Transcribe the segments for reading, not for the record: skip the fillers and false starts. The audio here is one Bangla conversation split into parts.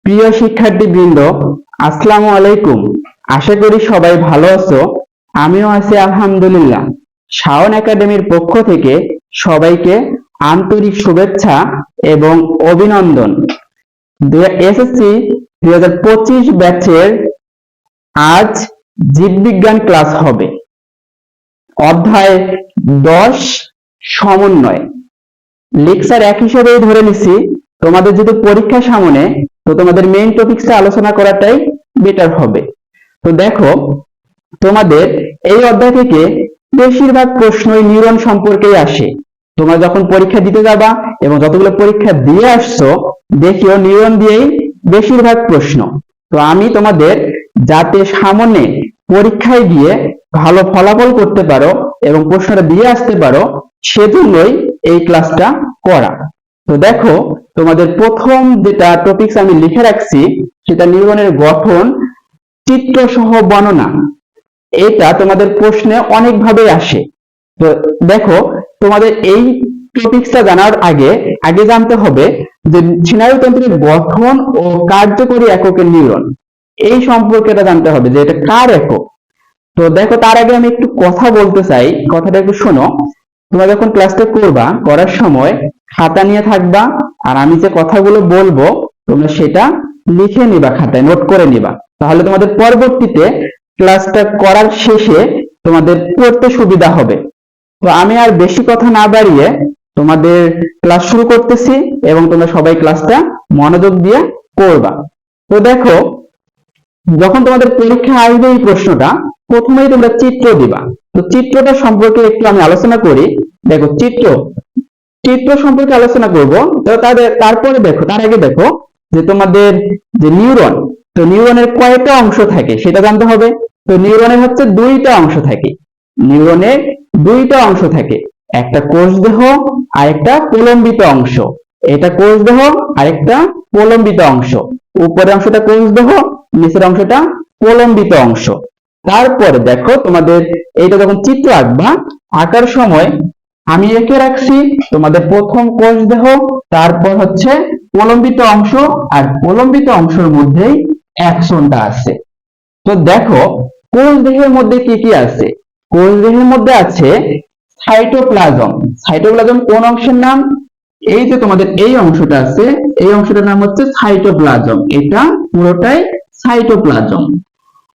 প্রিয় শিক্ষার্থীবৃন্দ, আসসালামু আলাইকুম। আশা করি সবাই ভালো আছো। আমিও আছি আলহামদুলিল্লাহ। শাওন একাডেমির পক্ষ থেকে সবাইকে আন্তরিক শুভেচ্ছা এবং অভিনন্দন। এসএসসি 2025 ব্যাচের আজ জীববিজ্ঞান ক্লাস হবে। অধ্যায় 10 সমন্বয়। লেকচার এক হিসেবেই ধরে নিছি। তোমাদের যেহেতু পরীক্ষা সামনে, তো তোমাদের মেইন টপিকসটা আলোচনা করাটাই বেটার হবে। তো দেখো, তোমাদের এই অধ্যায় থেকে বেশিরভাগ প্রশ্নই নিউরন সম্পর্কেই আসে। তোমরা যখন পরীক্ষা দিতে যাবা এবং যতগুলো পরীক্ষা দিয়ে আসছো, দেখিও নিউরন দিয়েই বেশিরভাগ প্রশ্ন। তো আমি তোমাদের যাতে সামনে পরীক্ষায় গিয়ে ভালো ফলাফল করতে পারো এবং প্রশ্নটা দিয়ে আসতে পারো, সেজন্যই এই ক্লাসটা করা। তো দেখো, তোমাদের প্রথম যেটা টপিকস আমি লিখে রাখছি সেটা নিউরনের গঠন, চিত্র সহ বর্ণনা। এটা তোমাদের প্রশ্নে অনেকভাবে আসে। তো দেখো, তোমাদের এই টপিকসটা জানার আগে আগে জানতে হবে যে স্নায়ুতন্ত্রের গঠন ও কার্যকরী এককের নিউরন, এই সম্পর্কেটা জানতে হবে যে এটা কার একক। তো দেখো, তার আগে আমি একটু কথা বলতে চাই, কথাটা একটু শোনো। তোমরা যখন ক্লাসটা করবা, করার সময় খাতা নিয়ে থাকবা, আর আমি যে কথাগুলো বলবো তোমরা সেটা লিখে নিবা, খাতায় নোট করে নিবা। তাহলে তোমাদের পরবর্তীতে ক্লাসটা করার শেষে তোমাদের পড়তে সুবিধা হবে। তো আমি আর বেশি কথা না বাড়িয়ে তোমাদের ক্লাস শুরু করতেছি এবং তোমরা সবাই ক্লাসটা মনোযোগ দিয়ে করবা। তো দেখো, যখন তোমাদের পরীক্ষা আসবে এই প্রশ্নটা, প্রথমেই তোমরা চিত্র দিবা। তো চিত্রটা সম্পর্কে একটু আমি আলোচনা করি। দেখো, চিত্র সম্পর্কে আলোচনা করব। তো তারপরে দেখো, তার আগে দেখো যে তোমাদের যে নিউরন, তো নিউরনের কয়টা অংশ থাকে সেটা জানতে হবে। তো নিউরনের হচ্ছে দুইটা অংশ থাকে। নিউরনের দুইটা অংশ থাকে, একটা কোষ দেহ আর একটা প্রলম্বিত অংশ। এটা কোষ দেহ আর একটা প্রলম্বিত অংশ। উপরের অংশটা কোষ দেহ, নিচের অংশটা প্রলম্বিত অংশ। তারপরে দেখো, তোমাদের এইটা যখন চিত্র আঁকবা, আঁকার সময় আমি এঁকে রাখছি তোমাদের প্রথম কোষ দেহ, তারপর হচ্ছে প্রলম্বিত অংশ, আর প্রলম্বিত অংশের মধ্যেই অ্যাকসনটা আছে। তো দেখো, কোষ দেহের মধ্যে কি কি আছে। কোষ দেহের মধ্যে আছে সাইটোপ্লাজম। সাইটোপ্লাজম কোন অংশের নাম? এই যে তোমাদের এই অংশটা আছে, এই অংশটার নাম হচ্ছে সাইটোপ্লাজম। এটা পুরোটাই সাইটোপ্লাজম।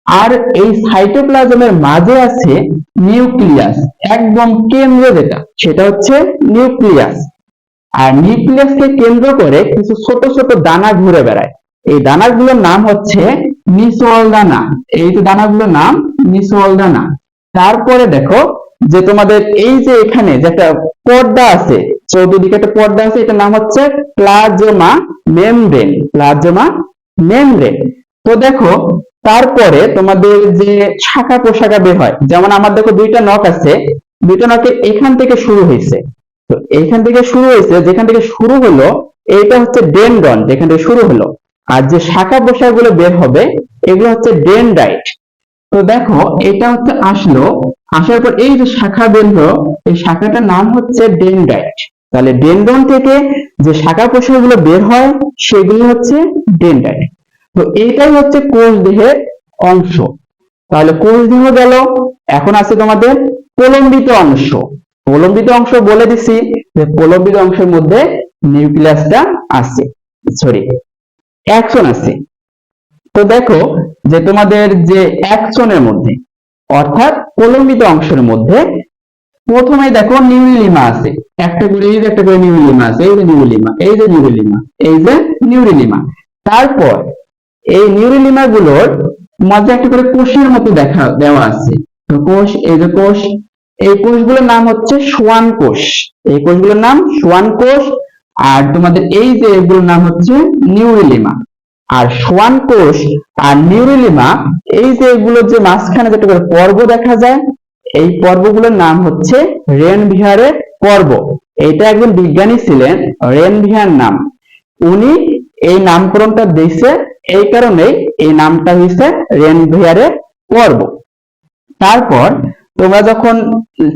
আর এই সাইটোপ্লাজমের মাঝে আছে নিউক্লিয়াস, একদম কেন্দ্র যেটা, সেটা হচ্ছে নিউক্লিয়াস। আর নিউক্লিয়াসকে কেন্দ্র করে কিছু ছোট ছোট দানা ঘুরে বেড়ায়। এই দানাগুলোর নাম হচ্ছে নিসোয়াল দানা। এই যে দানাগুলোর নাম নিসোয়াল দানা। তারপরে দেখো যে তোমাদের এই যে এখানে যে একটা পর্দা আছে, চতুর্দিকে একটা পর্দা আছে, এটার নাম হচ্ছে প্লাজমা মেমব্রেন। Plasma membrane. তো দেখো, তারপরে তোমাদের যে শাখা প্রশাখা বের হয়, যেমন আমার দেখো দুইটা নখ আছে, দুইটা নখের এখান থেকে শুরু হয়েছে। তো এইখান থেকে শুরু হয়েছে, যেখান থেকে শুরু হলো এইটা হচ্ছে ডেনড্রন, যেখান থেকে শুরু হলো। আর যে শাখা প্রশাখা গুলো বের হবে এগুলো হচ্ছে ডেনড্রাইট। তো দেখো, এটা হচ্ছে আসলো, আসার পর এই যে শাখা বের হলো, এই শাখাটার নাম হচ্ছে ডেনড্রাইট। তাহলে ডেনড্রন থেকে যে শাখা প্রশাখা গুলো বের হয় সেগুলো হচ্ছে ডেনড্রাইট। তো এইটাই হচ্ছে কোষ দেহের অংশ। তাহলে কোষ দেহ গেল, এখন আছে তোমাদের প্রলম্বিত অংশ। প্রলম্বিত অংশ বলে দিছি যে প্রলম্বিত অংশের মধ্যে নিউক্লিয়াসটা আছে, সরি অ্যাকসন আছে। তো দেখো যে তোমাদের যে অ্যাকসনের মধ্যে, অর্থাৎ প্রলম্বিত অংশের মধ্যে প্রথমে দেখো নিউরিলিমা আছে, একটা করে এই যে একটা করে নিউরিলিমা আছে, এই যে নিউরিলিমা, এই যে নিউরিলিমা, এই যে নিউরিলিমা। তারপর এই নিউরিলিমা গুলোর মাঝে একটা করে কোষের মতো দেওয়া আছে। তো কোষ, এই যে কোষ, এই কোষগুলোর নাম হচ্ছে সোয়ান কোষ। এই কোষগুলোর নাম সোয়ান কোষ। আর তোমাদের এই যে এগুলোর নাম হচ্ছে নিউরিলিমা। আর সোয়ান কোষ আর নিউরিলিমা, এই যে এগুলোর যে মাঝখানে যেটা করে পর্ব দেখা যায়, এই পর্বগুলোর নাম হচ্ছে রেনভিয়ারের পর্ব। এটা একজন বিজ্ঞানী ছিলেন, রেনভিয়ার নাম। উনি এই নামকরণটা দিয়েছে, এই কারণেই এই নামটা হয়েছে রেনভিয়ারের পর্ব। তারপর তোমরা যখন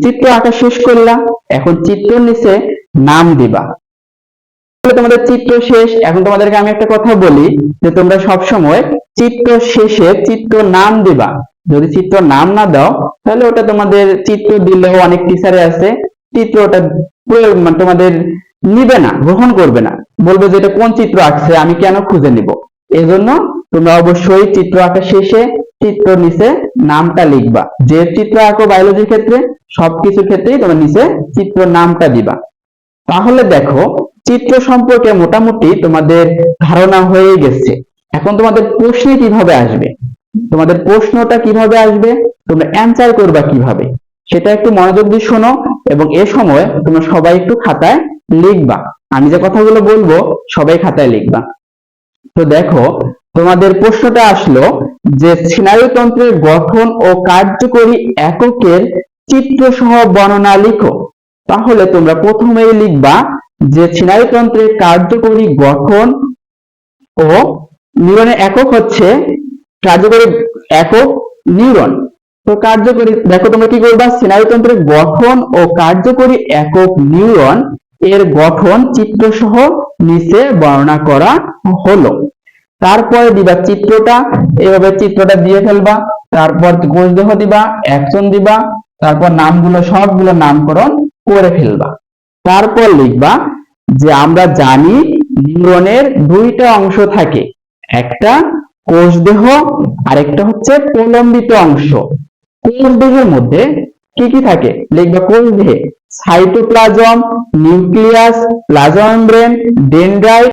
চিত্র আঁকা শেষ করলা, এখন চিত্রের নিচে নাম দিবা। তোমাদের চিত্র শেষ। এখন তোমাদেরকে আমি একটা কথা বলি যে তোমরা সব সময় চিত্র শেষে চিত্র নাম দিবা। যদি চিত্র নাম না দাও তাহলে ওটা তোমাদের চিত্র দিলেও অনেক টিচারে আছে চিত্রটা তোমাদের নিবে না, গ্রহণ করবে না, বলবে যে এটা কোন চিত্র আঁকছে, আমি কেন খুঁজে নিব। এজন্য তোমরা অবশ্যই চিত্র আঁকা শেষে চিত্র নিচে নামটা লিখবা। যে চিত্র আঁকো বায়োলজির ক্ষেত্রে সবকিছুর ক্ষেত্রেই তোমরা নিচে চিত্র নামটা দিবা। তাহলে দেখো চিত্র সম্পর্কে মোটামুটি তোমাদের ধারণা হয়ে গেছে। এখন তোমাদের প্রশ্ন কিভাবে আসবে, তোমাদের প্রশ্নটা কিভাবে আসবে, তোমরা অ্যান্সার করবা কিভাবে, সেটা একটু মনোযোগ দিয়ে শোনো এবং এ সময় তোমরা সবাই একটু খাতায় লিখবা। আমি যে কথাগুলো বলবো সবাই খাতায় লিখবা। তো দেখো তোমাদের প্রশ্নটা আসলো যে স্নায়ুতন্ত্রের গঠন ও কার্যকরী এককের চিত্র সহ বর্ণনা লিখো। তাহলে তোমরা প্রথমেই লিখবা যে স্নায়ুতন্ত্রের কার্যকরী গঠন ও নিউরনের একক হচ্ছে কার্যকরী একক নিউরন। তো কার্যকরী দেখো তোমরা কি করবা, স্নায়ুতন্ত্রের গঠন ও কার্যকরী একক নিউরন এর গঠন চিত্র সহ নিচে বর্ণনা করা হলো। তারপরে দিবা চিত্রটা, এভাবে চিত্রটা দিয়ে ফেলবা। তারপর কোষদেহ দিবা, অ্যাকশন দিবা, তারপর নামগুলো সবগুলো নামকরণ করে ফেলবা। তারপর লিখবা যে আমরা জানি নিউরনের দুইটা অংশ থাকে, একটা কোষদেহ আর একটা হচ্ছে প্রলম্বিত অংশ। কোষদেহের মধ্যে কি কি থাকে লিখবা। কোষদেহে cytoplasm, nucleus, plasma membrane, dendrite